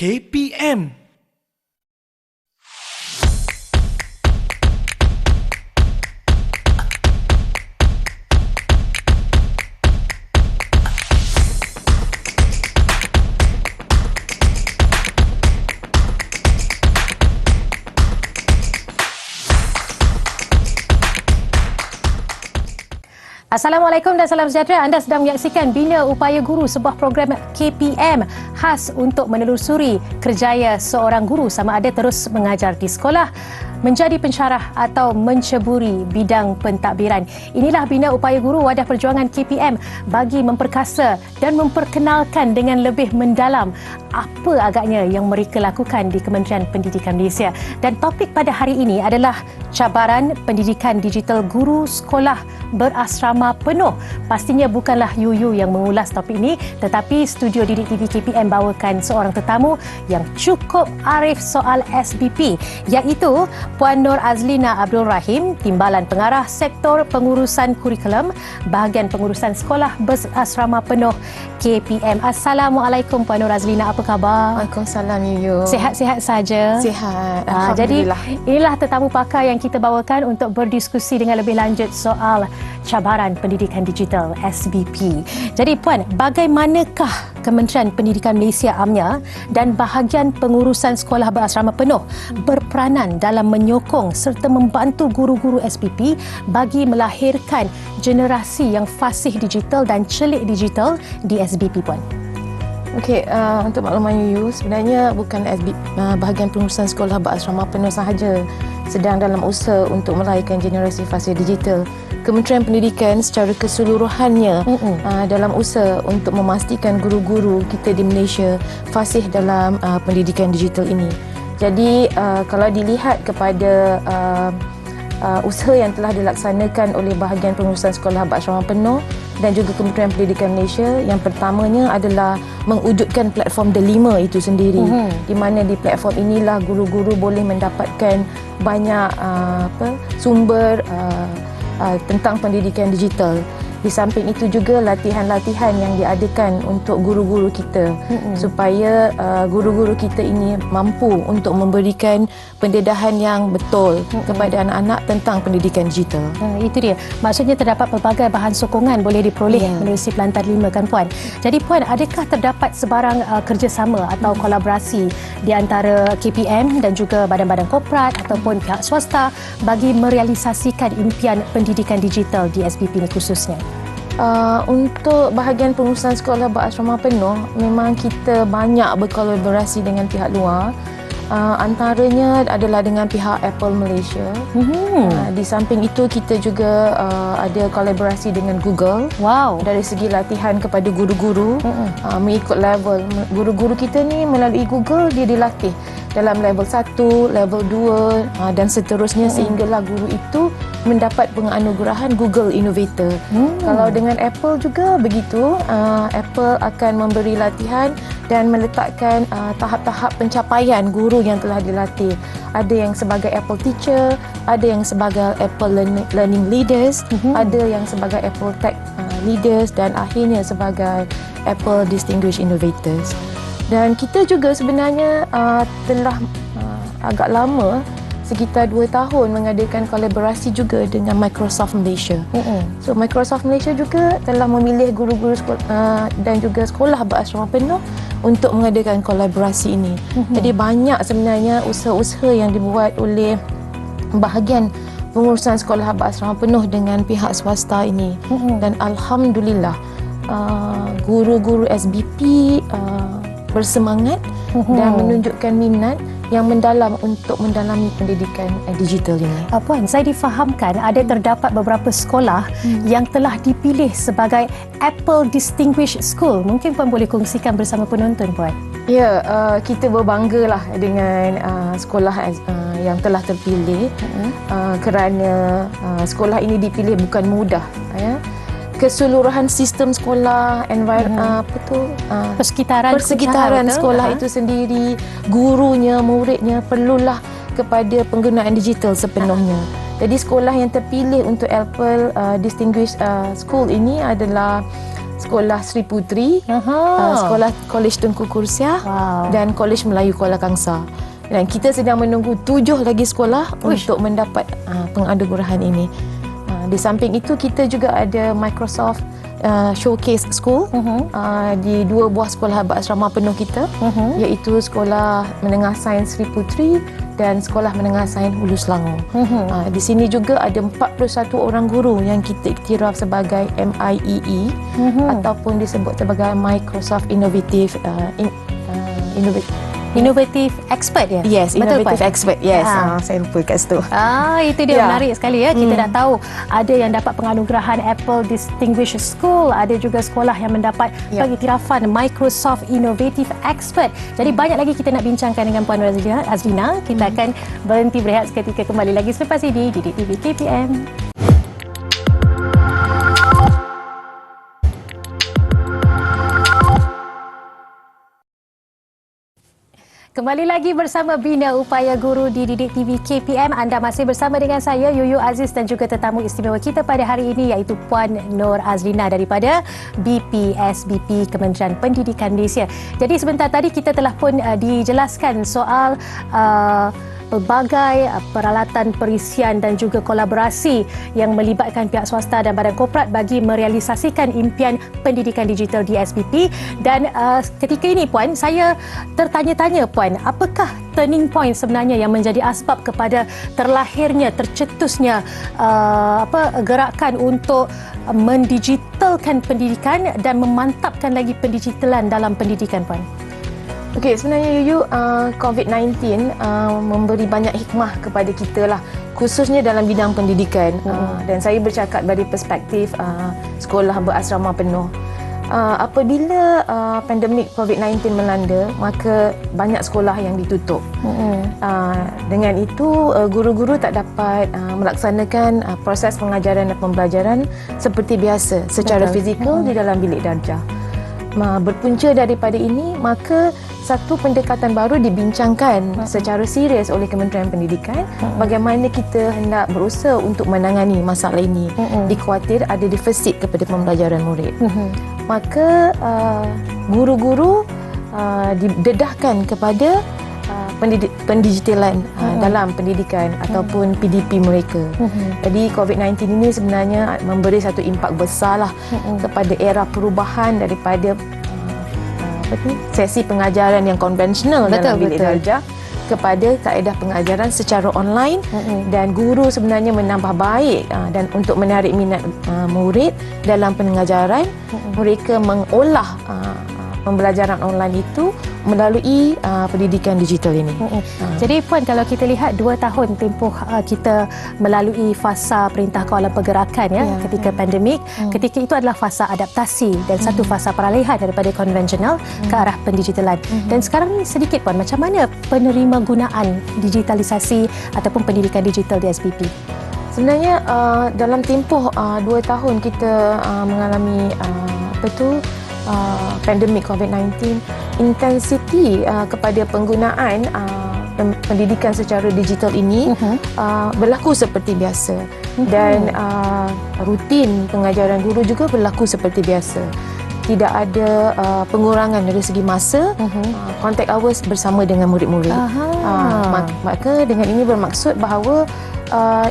KPM. Assalamualaikum dan salam sejahtera. Anda sedang menyaksikan Bina Upaya Guru, sebuah program KPM khas untuk menelusuri kerjaya seorang guru sama ada terus mengajar di sekolah, menjadi pensyarah atau menceburi bidang pentadbiran. Inilah Bina Upaya Guru, wadah perjuangan KPM bagi memperkasa dan memperkenalkan dengan lebih mendalam apa agaknya yang mereka lakukan di Kementerian Pendidikan Malaysia. Dan topik pada hari ini adalah cabaran pendidikan digital guru sekolah berasrama penuh. Pastinya bukanlah Yuyu yang mengulas topik ini, tetapi studio Didik TV KPM bawakan seorang tetamu yang cukup arif soal SBP, iaitu Puan Nur Azlina Abdul Rahim, Timbalan Pengarah Sektor Pengurusan Kurikulum, Bahagian Pengurusan Sekolah Berasrama Penuh KPM. Assalamualaikum Puan Nur Azlina, apa khabar? Waalaikumsalam Yuyu. Sihat-sihat saja? Sihat, Jadi alhamdulillah. inilah tetamu pakar yang kita bawakan untuk berdiskusi dengan lebih lanjut soal cabaran pendidikan digital SBP. Jadi Puan, bagaimanakah Kementerian Pendidikan Malaysia AMNA dan bahagian pengurusan sekolah berasrama penuh berperanan dalam menyokong serta membantu guru-guru SBP bagi melahirkan generasi yang fasih digital dan celik digital di SBP, Puan? Okey, untuk makluman Yuyu, sebenarnya bukan bahagian pengurusan sekolah berasrama penuh sahaja sedang dalam usaha untuk melahirkan generasi fasih digital. Kementerian Pendidikan secara keseluruhannya dalam usaha untuk memastikan guru-guru kita di Malaysia fasih dalam pendidikan digital ini. Jadi kalau dilihat kepada usaha yang telah dilaksanakan oleh bahagian pengurusan sekolah berasrama penuh dan juga Kementerian Pendidikan Malaysia, yang pertamanya adalah mewujudkan platform Delima itu sendiri, di mana di platform inilah guru-guru boleh mendapatkan banyak sumber tentang pendidikan digital. Di samping itu juga latihan-latihan yang diadakan untuk guru-guru kita supaya guru-guru kita ini mampu untuk memberikan pendedahan yang betul kepada anak-anak tentang pendidikan digital. Itu dia. Maksudnya terdapat pelbagai bahan sokongan boleh diperoleh menerusi Pelantar 5, kan Puan? Jadi Puan, adakah terdapat sebarang kerjasama atau kolaborasi di antara KPM dan juga badan-badan korporat ataupun pihak swasta bagi merealisasikan impian pendidikan digital di SBP ini khususnya? Untuk bahagian pengurusan sekolah berasrama penuh, memang kita banyak berkolaborasi dengan pihak luar. Antaranya adalah dengan pihak Apple Malaysia. Di samping itu kita juga ada kolaborasi dengan Google. Wow. Dari segi latihan kepada guru-guru, mengikut level. Guru-guru kita ni melalui Google dia dilatih dalam level 1, level 2 dan seterusnya sehinggalah guru itu mendapat penganugerahan Google Innovator. Kalau dengan Apple juga begitu, Apple akan memberi latihan dan meletakkan tahap-tahap pencapaian guru yang telah dilatih. Ada yang sebagai Apple Teacher, ada yang sebagai Apple Learning Leaders, ada yang sebagai Apple Tech Leaders dan akhirnya sebagai Apple Distinguished Innovators. Dan kita juga sebenarnya telah agak lama, sekitar 2 tahun mengadakan kolaborasi juga dengan Microsoft Malaysia. So Microsoft Malaysia juga telah memilih guru-guru dan juga sekolah berasrama penuh untuk mengadakan kolaborasi ini. Jadi banyak sebenarnya usaha-usaha yang dibuat oleh bahagian pengurusan sekolah berasrama penuh dengan pihak swasta ini. Dan alhamdulillah guru-guru SBP bersemangat dan menunjukkan minat yang mendalam untuk mendalami pendidikan digital ini. Puan, saya difahamkan ada terdapat beberapa sekolah yang telah dipilih sebagai Apple Distinguished School. Mungkin Puan boleh kongsikan bersama penonton, Puan? Ya, kita berbanggalah dengan sekolah yang telah terpilih kerana sekolah ini dipilih bukan mudah. Keseluruhan sistem sekolah, persekitaran sekolah itu sendiri, gurunya, muridnya perlulah kepada penggunaan digital sepenuhnya. Jadi sekolah yang terpilih untuk Apple Distinguished School ini adalah Sekolah Sri Putri, Aha. Sekolah Kolej Tunku Kursiah, Wow. dan Kolej Melayu Kuala Kangsar. Dan kita sedang menunggu 7 lagi sekolah Uish. untuk mendapat penganugerahan ini. Di samping itu, kita juga ada Microsoft Showcase School di 2 buah sekolah berasrama penuh kita, iaitu Sekolah Menengah Sains Sri Putri dan Sekolah Menengah Sains Hulu Selangor. Di sini juga ada 41 orang guru yang kita iktiraf sebagai MIEE ataupun disebut sebagai Microsoft Innovative expert ya? Yes, Betul, Innovative Puan? Expert. Yes, Ah. saya lupa kat situ. Itu dia Ya. menarik sekali ya. Kita dah tahu ada yang dapat penganugerahan Apple Distinguished School, ada juga sekolah yang mendapat pengiktirafan Microsoft Innovative Expert. Jadi banyak lagi kita nak bincangkan dengan Puan Azlina. Kita akan berhenti berehat seketika, kembali lagi selepas ini di Didik TV KPM. Kembali lagi bersama Bina Upaya Guru di Didik TV KPM. Anda masih bersama dengan saya, Yuyu Aziz, dan juga tetamu istimewa kita pada hari ini iaitu Puan Nur Azlina daripada BPSBP Kementerian Pendidikan Malaysia. Jadi sebentar tadi kita telah pun dijelaskan soal pelbagai peralatan perisian dan juga kolaborasi yang melibatkan pihak swasta dan badan korporat bagi merealisasikan impian pendidikan digital di SBP. Dan ketika ini, Puan, saya tertanya-tanya, Puan, apakah turning point sebenarnya yang menjadi asbab kepada terlahirnya, tercetusnya gerakan untuk mendigitalkan pendidikan dan memantapkan lagi pendigitalan dalam pendidikan, Puan? Okey, sebenarnya Yuyu, COVID-19 memberi banyak hikmah kepada kita lah, khususnya dalam bidang pendidikan. Dan saya bercakap dari perspektif sekolah berasrama penuh. Apabila pandemik COVID-19 melanda, maka banyak sekolah yang ditutup. Dengan itu, guru-guru tak dapat melaksanakan proses pengajaran dan pembelajaran seperti biasa secara fizikal di dalam bilik darjah. Berpunca daripada ini, maka satu pendekatan baru dibincangkan secara serius oleh Kementerian Pendidikan bagaimana kita hendak berusaha untuk menangani masalah ini. Dikhawatir ada defisit kepada pembelajaran murid. Maka guru-guru didedahkan kepada pendigitalan dalam pendidikan ataupun PDP mereka. Jadi COVID-19 ini sebenarnya memberi satu impak besarlah kepada era perubahan daripada sesi pengajaran yang konvensional dalam bilik darjah kepada kaedah pengajaran secara online, dan guru sebenarnya menambah baik dan untuk menarik minat murid dalam pengajaran, mereka mengolah pembelajaran online itu melalui pendidikan digital ini. Jadi Puan, kalau kita lihat 2 tahun tempoh kita melalui fasa Perintah Kawalan Pergerakan ketika pandemik, ketika itu adalah fasa adaptasi dan satu fasa peralihan daripada konvensional ke arah pendigitalan. Dan sekarang ni sedikit Puan, macam mana penerima gunaan digitalisasi ataupun pendidikan digital di SBP? Sebenarnya dalam tempoh 2 tahun kita mengalami pandemik COVID-19, intensiti kepada penggunaan pendidikan secara digital ini berlaku seperti biasa, dan rutin pengajaran guru juga berlaku seperti biasa. Tidak ada pengurangan dari segi masa, contact hours bersama dengan murid-murid. Maka dengan ini bermaksud bahawa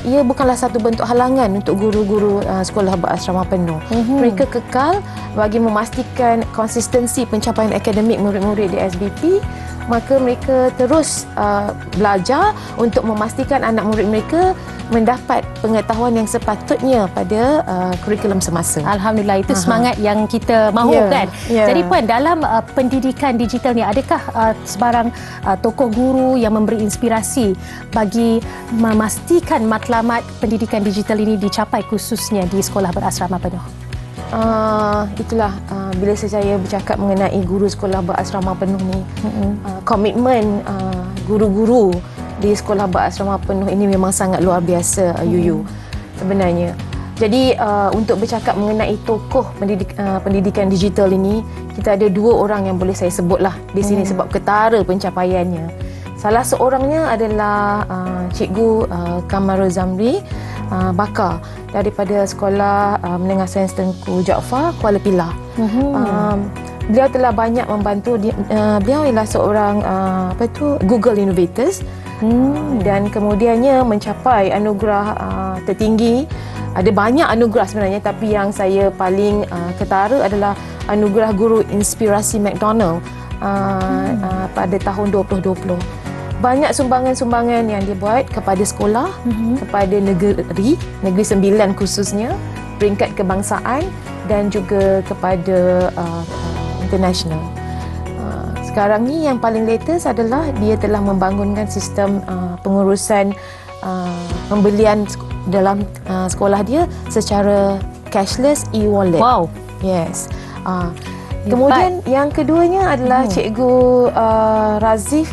ia bukanlah satu bentuk halangan untuk guru-guru sekolah berasrama penuh. Mereka kekal bagi memastikan konsistensi pencapaian akademik murid-murid di SBP. Maka mereka terus belajar untuk memastikan anak murid mereka mendapat pengetahuan yang sepatutnya pada kurikulum semasa. Alhamdulillah, itu semangat yang kita mahu kan. Jadi Puan, dalam pendidikan digital ni, adakah sebarang tokoh guru yang memberi inspirasi bagi memastikan matlamat pendidikan digital ini dicapai khususnya di sekolah berasrama penuh? Itulah bila saya bercakap mengenai guru sekolah berasrama penuh ni, komitmen guru-guru di sekolah berasrama penuh ini memang sangat luar biasa, Yuyu, sebenarnya. Jadi untuk bercakap mengenai tokoh pendidikan digital ini, kita ada 2 orang yang boleh saya sebutlah di sini sebab ketara pencapaiannya. Salah seorangnya adalah Cikgu Kamarul Zamri, bakar daripada Sekolah Menengah Sains Tengku Jaafar, Kuala Pilah. Beliau telah banyak membantu. Beliau ialah seorang Google Innovators. Dan kemudiannya mencapai anugerah tertinggi. Ada banyak anugerah sebenarnya, tapi yang saya paling ketara adalah anugerah Guru Inspirasi McDonald pada tahun 2020. Banyak sumbangan-sumbangan yang dia buat kepada sekolah, kepada negeri 9 khususnya, peringkat kebangsaan dan juga kepada international. Sekarang ni yang paling latest adalah dia telah membangunkan sistem pengurusan pembelian dalam sekolah dia secara cashless e-wallet. Wow. Yes. Kemudian yang keduanya adalah Cikgu Razif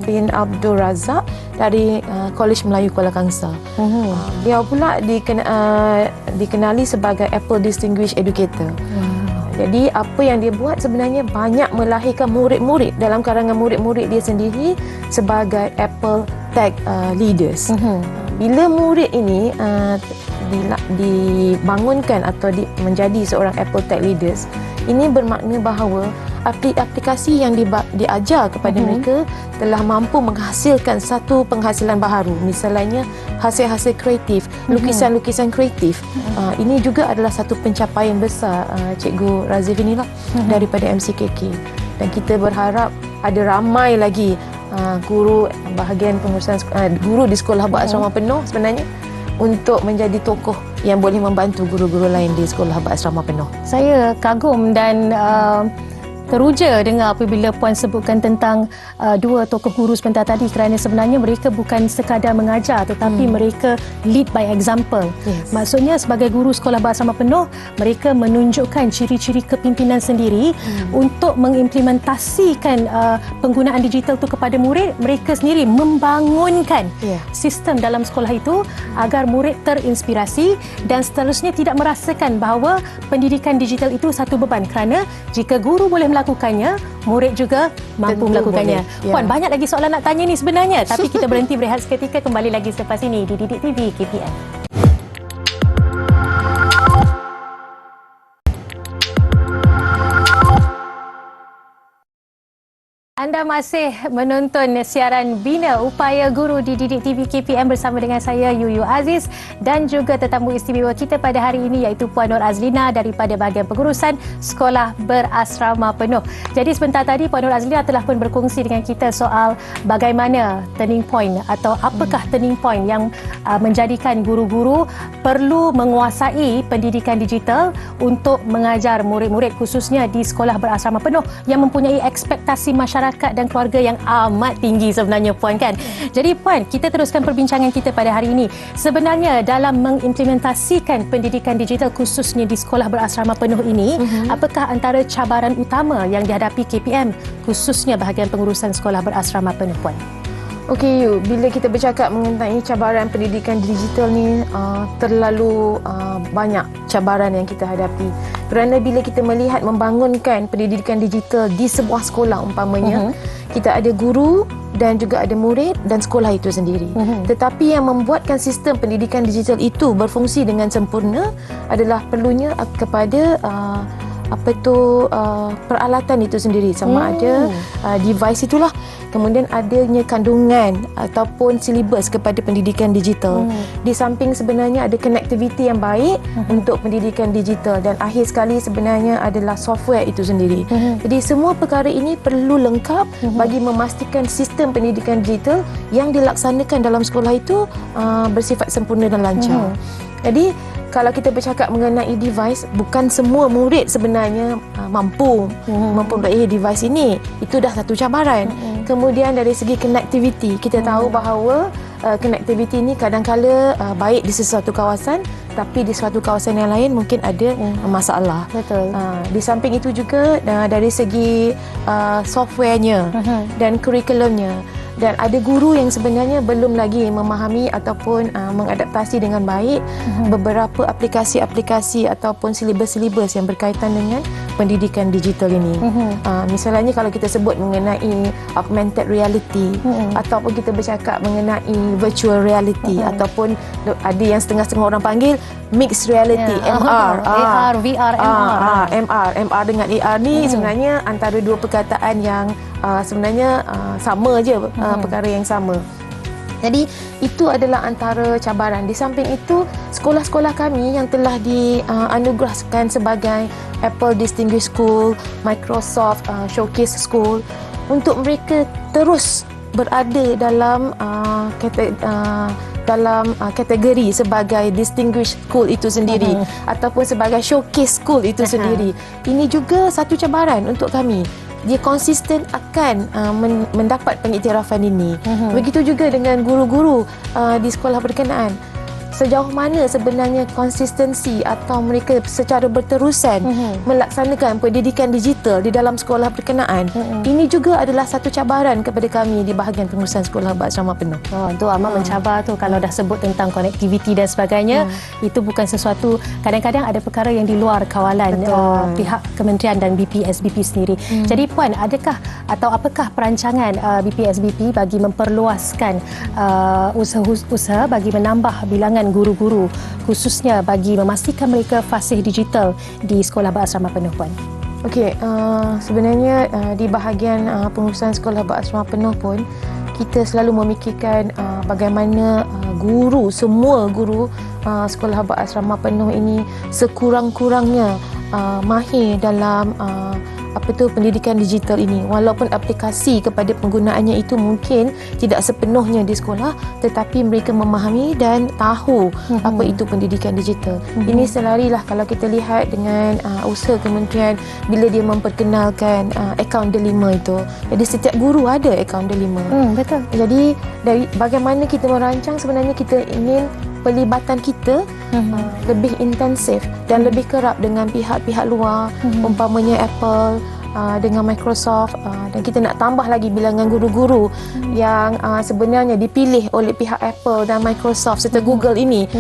bin Abdul Razak dari Kolej Melayu Kuala Kangsar. Dia pula dikenali sebagai Apple Distinguished Educator. Jadi apa yang dia buat sebenarnya banyak melahirkan murid-murid dalam kalangan murid-murid dia sendiri sebagai Apple Tech Leaders. Bila murid ini dibangunkan atau menjadi seorang Apple Tech Leaders, ini bermakna bahawa aplikasi yang diajar kepada mereka telah mampu menghasilkan satu penghasilan baharu. Misalnya hasil-hasil kreatif, lukisan-lukisan kreatif. Ini juga adalah satu pencapaian besar Cikgu Razif inilah daripada MCKK. Dan kita berharap ada ramai lagi guru bahagian pengurusan guru di sekolah berasrama penuh sebenarnya untuk menjadi tokoh yang boleh membantu guru-guru lain di sekolah berasrama penuh. Saya kagum dan teruja dengar apabila Puan sebutkan tentang dua tokoh guru sebentar tadi, kerana sebenarnya mereka bukan sekadar mengajar tetapi mereka lead by example. Yes. Maksudnya sebagai guru sekolah berasrama penuh, mereka menunjukkan ciri-ciri kepimpinan sendiri untuk mengimplementasikan penggunaan digital itu kepada murid. Mereka sendiri membangunkan sistem dalam sekolah itu agar murid terinspirasi dan seterusnya tidak merasakan bahawa pendidikan digital itu satu beban, kerana jika guru boleh melakukannya, murid juga mampu melakukannya. Puan, banyak lagi soalan nak tanya ni sebenarnya, tapi kita berhenti berehat seketika, kembali lagi selepas ini di Didik TV KPM. Anda masih menonton siaran Bina Upaya Guru di Didik TV KPM bersama dengan saya Yuyu Aziz dan juga tetamu istimewa kita pada hari ini iaitu Puan Nur Azlina daripada bahagian pengurusan Sekolah Berasrama Penuh. Jadi sebentar tadi Puan Nur Azlina telah pun berkongsi dengan kita soal bagaimana turning point atau apakah turning point yang menjadikan guru-guru perlu menguasai pendidikan digital untuk mengajar murid-murid khususnya di Sekolah Berasrama Penuh yang mempunyai ekspektasi masyarakat dan keluarga yang amat tinggi sebenarnya, Puan, kan? Jadi Puan, kita teruskan perbincangan kita pada hari ini. Sebenarnya dalam mengimplementasikan pendidikan digital khususnya di Sekolah Berasrama Penuh ini, apakah antara cabaran utama yang dihadapi KPM khususnya bahagian pengurusan Sekolah Berasrama Penuh, Puan? Okey, Yu, bila kita bercakap mengenai cabaran pendidikan digital ni, terlalu banyak cabaran yang kita hadapi. Kerana bila kita melihat membangunkan pendidikan digital di sebuah sekolah umpamanya, kita ada guru dan juga ada murid dan sekolah itu sendiri. Tetapi yang membuatkan sistem pendidikan digital itu berfungsi dengan sempurna adalah perlunya kepada peralatan itu sendiri, sama ada device itulah, kemudian adanya kandungan ataupun silibus kepada pendidikan digital. Di samping sebenarnya ada connectivity yang baik untuk pendidikan digital, dan akhir sekali sebenarnya adalah software itu sendiri. Jadi semua perkara ini perlu lengkap bagi memastikan sistem pendidikan digital yang dilaksanakan dalam sekolah itu bersifat sempurna dan lancar. Jadi kalau kita bercakap mengenai device, bukan semua murid sebenarnya mampu memperoleh device ini. Itu dah satu cabaran. Kemudian dari segi connectivity, kita tahu bahawa connectivity ini kadang-kala baik di sesuatu kawasan, tapi di suatu kawasan yang lain mungkin ada masalah. Betul. Di samping itu juga dari segi softwarenya dan kurikulumnya. Dan ada guru yang sebenarnya belum lagi memahami ataupun mengadaptasi dengan baik beberapa aplikasi-aplikasi ataupun silibus-silibus yang berkaitan dengan pendidikan digital ini. Misalnya kalau kita sebut mengenai augmented reality ataupun kita bercakap mengenai virtual reality ataupun ada yang setengah-setengah orang panggil mixed reality, MR. AR, VR, MR. MR dengan AR ni sebenarnya antara dua perkataan yang sebenarnya sama je, perkara yang sama. Jadi itu adalah antara cabaran. Di samping itu, sekolah-sekolah kami yang telah dianugerahkan sebagai Apple Distinguished School, Microsoft Showcase School, untuk mereka terus berada dalam kategori sebagai distinguished school itu sendiri ataupun sebagai showcase school itu sendiri. Ini juga satu cabaran untuk kami. Dia konsisten akan mendapat pengiktirafan ini. Begitu juga dengan guru-guru di sekolah berkenaan. Sejauh mana sebenarnya konsistensi atau mereka secara berterusan melaksanakan pendidikan digital di dalam sekolah berkenaan. Ini juga adalah satu cabaran kepada kami di bahagian pengurusan sekolah berasrama penuh. Itu amat mencabar tu kalau dah sebut tentang konektiviti dan sebagainya. Itu bukan sesuatu, kadang-kadang ada perkara yang di luar kawalan pihak kementerian dan BPSBP sendiri. Jadi Puan, adakah atau apakah perancangan BPSBP bagi memperluaskan usaha-usaha bagi menambah bilangan guru-guru, khususnya bagi memastikan mereka fasih digital di sekolah berasrama penuh, Puan? Okey, sebenarnya di bahagian pengurusan sekolah berasrama penuh pun kita selalu memikirkan bagaimana semua guru sekolah berasrama penuh ini sekurang-kurangnya mahir dalam pendidikan digital ini. Walaupun aplikasi kepada penggunaannya itu mungkin tidak sepenuhnya di sekolah, tetapi mereka memahami dan tahu apa itu pendidikan digital. Ini selarilah kalau kita lihat dengan usaha kementerian bila dia memperkenalkan akaun delima itu. Jadi setiap guru ada akaun delima. Betul. Jadi dari bagaimana kita merancang, sebenarnya kita ingin pelibatan kita lebih intensif dan lebih kerap dengan pihak-pihak luar, umpamanya Apple dengan Microsoft, dan kita nak tambah lagi bilangan guru-guru yang sebenarnya dipilih oleh pihak Apple dan Microsoft serta Google ini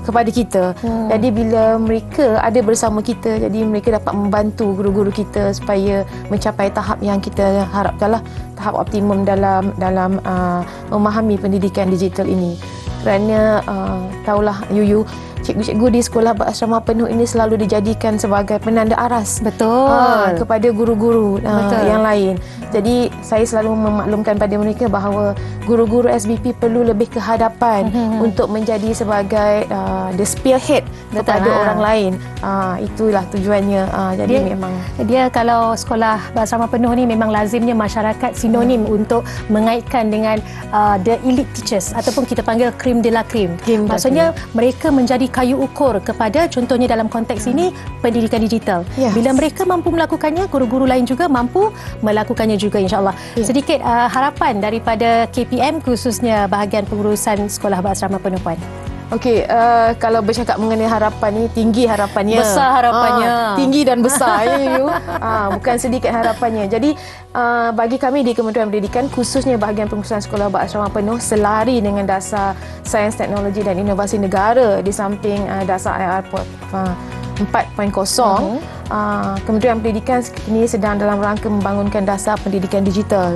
kepada kita. Jadi bila mereka ada bersama kita, jadi mereka dapat membantu guru-guru kita supaya mencapai tahap yang kita harapkanlah, tahap optimum dalam memahami pendidikan digital ini. Kerana tahulah Yuyu, cikgu-cikgu di sekolah berasrama penuh ini selalu dijadikan sebagai penanda aras kepada guru-guru yang lain. Jadi saya selalu memaklumkan pada mereka bahawa guru-guru SBP perlu lebih ke hadapan untuk menjadi sebagai the spearhead kepada orang lain. Itulah tujuannya. Jadi dia kalau sekolah berasrama penuh ni memang lazimnya masyarakat sinonim untuk mengaitkan dengan the elite teachers ataupun kita panggil cream de la cream. Maksudnya mereka menjadi kayu ukur kepada, contohnya dalam konteks ini, pendidikan digital. Bila mereka mampu melakukannya, guru-guru lain juga mampu melakukannya juga, insya-Allah. Sedikit harapan daripada KPM khususnya bahagian pengurusan sekolah berasrama penuh, Puan. Okey, kalau bercakap mengenai harapan ni, tinggi harapannya. Besar harapannya. Tinggi dan besar ya, bukan sedikit harapannya. Jadi bagi kami di Kementerian Pendidikan, khususnya bahagian pengurusan sekolah berasrama penuh, selari dengan dasar sains, teknologi dan inovasi negara di samping dasar IR 4.0, Kementerian Pendidikan kini sedang dalam rangka membangunkan dasar pendidikan digital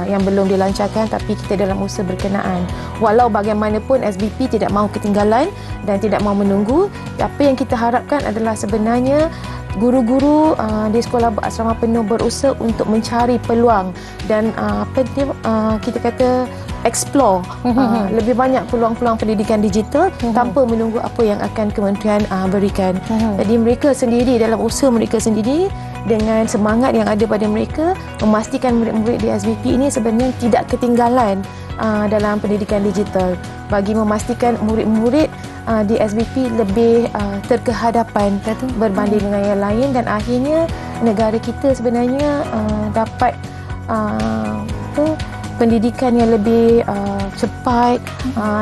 yang belum dilancarkan, tapi kita dalam usaha berkenaan. Walau bagaimanapun SBP tidak mahu ketinggalan dan tidak mahu menunggu, apa yang kita harapkan adalah sebenarnya guru-guru di sekolah berasrama penuh berusaha untuk mencari peluang dan kita kata explore lebih banyak peluang-peluang pendidikan digital tanpa menunggu apa yang akan kementerian berikan. Jadi mereka sendiri dalam usaha mereka sendiri dengan semangat yang ada pada mereka memastikan murid-murid di SBP ini sebenarnya tidak ketinggalan dalam pendidikan digital, bagi memastikan murid-murid di SBP lebih terkehadapan berbanding dengan yang lain, dan akhirnya negara kita sebenarnya dapat pendidikan yang lebih cepat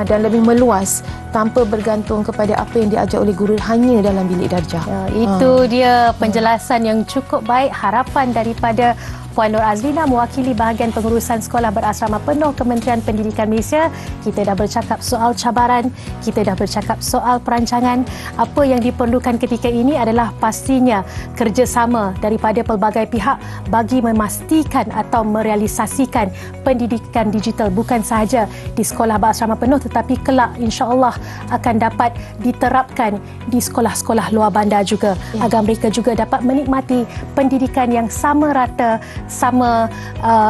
dan lebih meluas tanpa bergantung kepada apa yang diajar oleh guru hanya dalam bilik darjah. Itu dia penjelasan yang cukup baik, harapan daripada Puan Nur Azlina mewakili bahagian pengurusan sekolah berasrama penuh Kementerian Pendidikan Malaysia. Kita dah bercakap soal cabaran, kita dah bercakap soal perancangan. Apa yang diperlukan ketika ini adalah pastinya kerjasama daripada pelbagai pihak bagi memastikan atau merealisasikan pendidikan digital bukan sahaja di sekolah berasrama penuh tetapi kelak insya-Allah akan dapat diterapkan di sekolah-sekolah luar bandar juga agar mereka juga dapat menikmati pendidikan yang sama rata, sama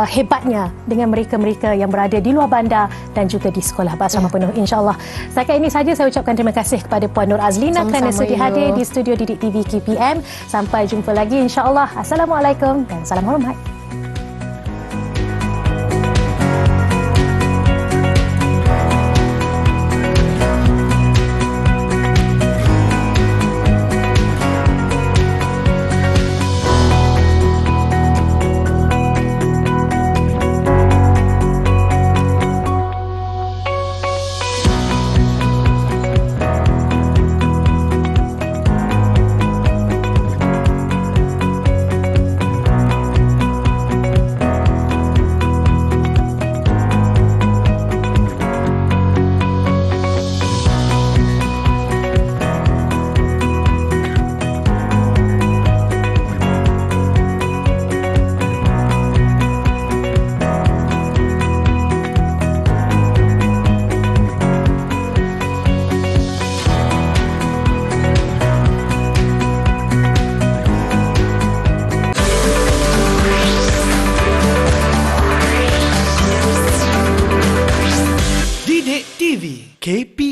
hebatnya dengan mereka-mereka yang berada di luar bandar dan juga di sekolah berasrama penuh insya-Allah. Setakat ini saja saya ucapkan terima kasih kepada Puan Nur Azlina kerana sudi hadir di studio Didik TV KPM. Sampai jumpa lagi insya-Allah. Assalamualaikum dan salam hormat. Didik TV KP